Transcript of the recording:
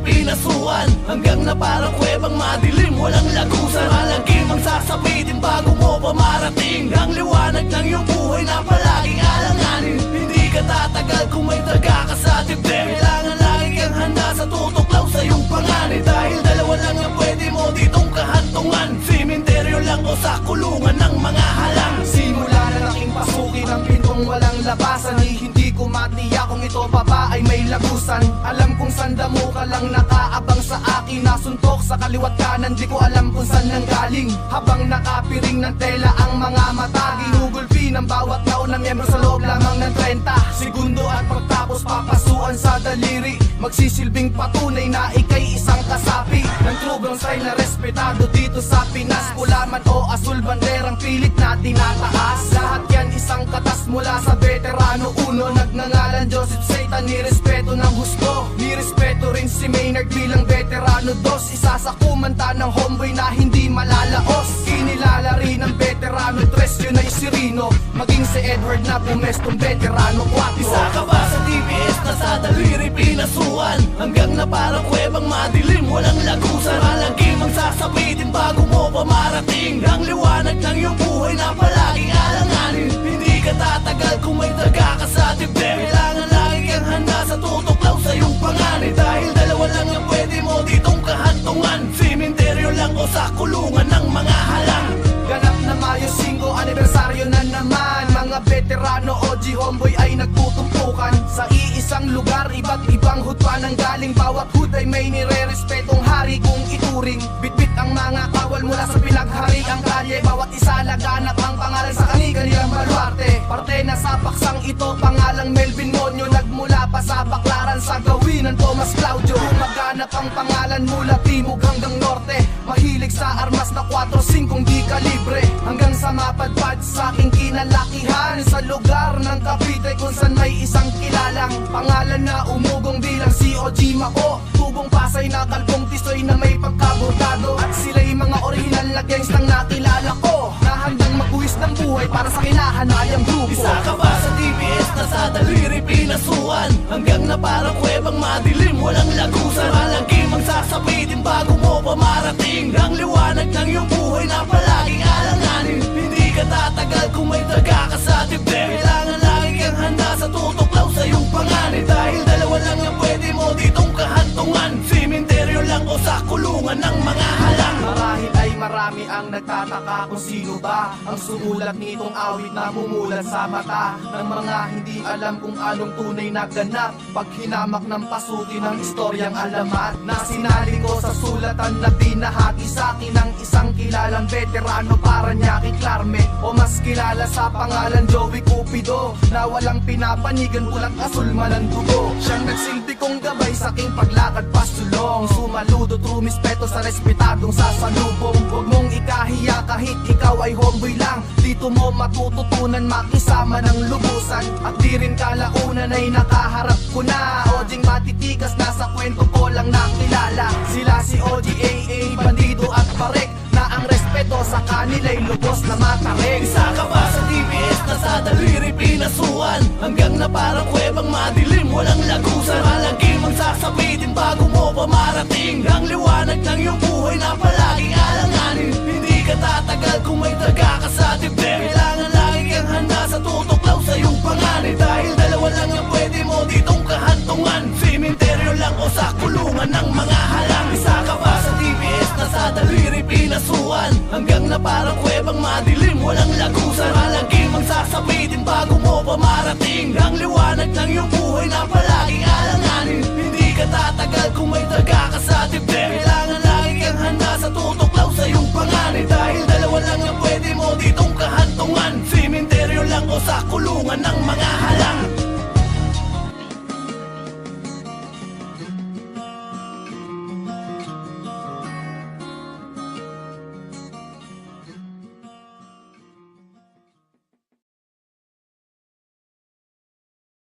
pinasuan, hanggang na parang kuwebang madilim, walang lagusan. Malagim ang sasabitin bago mo pa marating ang liwanag ng iyong buhay na palaging alanganin. Hindi ka tatagal kung may taga ka sa dibdib. Kailangan lagi kang handa sa tutuklaw sa iyong panganib, dahil dalawa lang ang pwede mo ditong kahantungan: sementeryo lang o sa kulungan ng mga halang. Simula na naking pasukin ang pintong walang labasan, hindi ko matiyak kung ito pa ba ay may lagusan. Alam kong sandamo ka lang nakaabang sa akin, nasuntok sa kaliwat kanan, di ko alam kung saan nanggaling. Habang nakapiring ng tela ang mga mata, ginugulpi ng bawat taon na miyembro sa loob lamang ng 30 segundo. At pagtapos papasuan sa daliri, magsisilbing patunay na ikay isang kasapi ng true style na respetado dito sa Pinas. Pula man o asul, banderang pilit na tinataas. Lahat yan isang katas mula sa veterano uno. Nagngangalan Joseph Satan, ni respeto ng husto, ni respeto rin si Maynard bilang veterano dos. Isa sa kumanta ng homeboy na hindi malalaos. Kinilala rin ng veterano 3, yun ay si Rino, maging si Edward na pumestong veterano 4. Isa ka ba sa TBS na sa daliri pinasuan, hanggang na parang kuwebang madilim, walang lagusan. Malagim ang sasabitin bago mo pa marating ang liwanag ng iyong buhay na palaging alanganin. Hindi ka tatagal kung may taga ka sa dibdib. Kailangan lagi kang handa sa tutuklaw sa iyong panganib, dahil dalawa lang ang pwede mo ditong kahantungan: sementeryo lang o sa kulungan ng mga halang. Ganap na Mayo 5, anibersaryo na naman. Mga veterano OG homeboy ay nagtutumpukan sa iisang lugar, iba't ibang hudpa nang galing. Bawat hood ay may nire-respetong hari kung ituring. Bitbit ang mga kawal mula sa pinaghari ang kalye, bawat isa laganap ang pangalan sa kanilang baluarte. Parte na sa paksang ito pangalang Melvin Monyo, nagmula pa sa Baklaran sa gawin ng Tomas Claudio. Gumaganap ang pangalan mula timog hanggang norte, mahilig sa armas na 4-5 di kalibre, hanggang sa mapadpad sa aking kinalakihan sa lugar ng Cavite kung saan may isang kilalang pangalan na umugong bilang si OG Mako. Tubong Pasay na kalbong tisoy na may pagkabordado, at sila'y mga orihinal na gangstang nakilala ko, na handang magbuwis ng buhay para sa kinahanayang grupo. Isa ka ba sa TBS na sa daliri pinasuan, hanggang na parang kuwebang madilim, walang lagusan. Malagim ang sasabitin bago mo pa marating ang liwanag ng iyong buhay na palaging alanganin. Hindi ka tatagal kung may taga ka sa dibdib. Kailangan lagi kang handa sa tutuklaw sa iyong panganib, dahil dalawa lang ang pwede mo ditong kahantungan: sementeryo lang o sa kulungan ng mga halang. Marahil ay marami ang nagtataka kung sino ba ang sumulat nitong awit na mumulat sa mata ng mga hindi alam kung anong tunay na ganap. Pag hinamak ng pasukin ng istoryang alamat na sinali ko sa sulatan na binahagi sa akin ng isang kilalang veterano, Paranaque Clarme, o mas kilala sa pangalan Joey Cupido, na walang pinapanigan, ulat asul man ang dugo. Siyang nagsilbi kong gabay sa aking paglakad pasulong, sumaludo true mispeto sa respetadong sasalubong. Huwag mong ikahiya kahit ikaw ay homeboy lang, dito mo matututunan makisama ng lubusan. At di rin kalaunan ay nakaharap ko na OG matitikas na sa kwento ko lang nakilala. Sila si OGAA, Bandido at Parek, na ang respeto sa kanila'y lubos na matarik. Isa ka ba sa TBS na sa daliri pinasuan, hanggang na parang kuwebang madilim, walang lagusan. Malagim ang sasabitin bago mo pa marating ang liwanag ng iyong buhay na palaging alanganin. Hindi ka tatagal kung may taga ka sa dibdib. Kailangan lagi kang handa sa tutuklaw sa iyong panganib, dahil dalawa lang ang pwede mo ditong kahantungan: sementeryo lang o sa kulungan ng mga halang. Isa ka ba sa TBS na sa daliri pinasuan, hanggang na parang kuwebang madilim, walang lagusan. Malagim ang sasabitin bago mo pa marating ang liwanag ng iyong buhay na palaging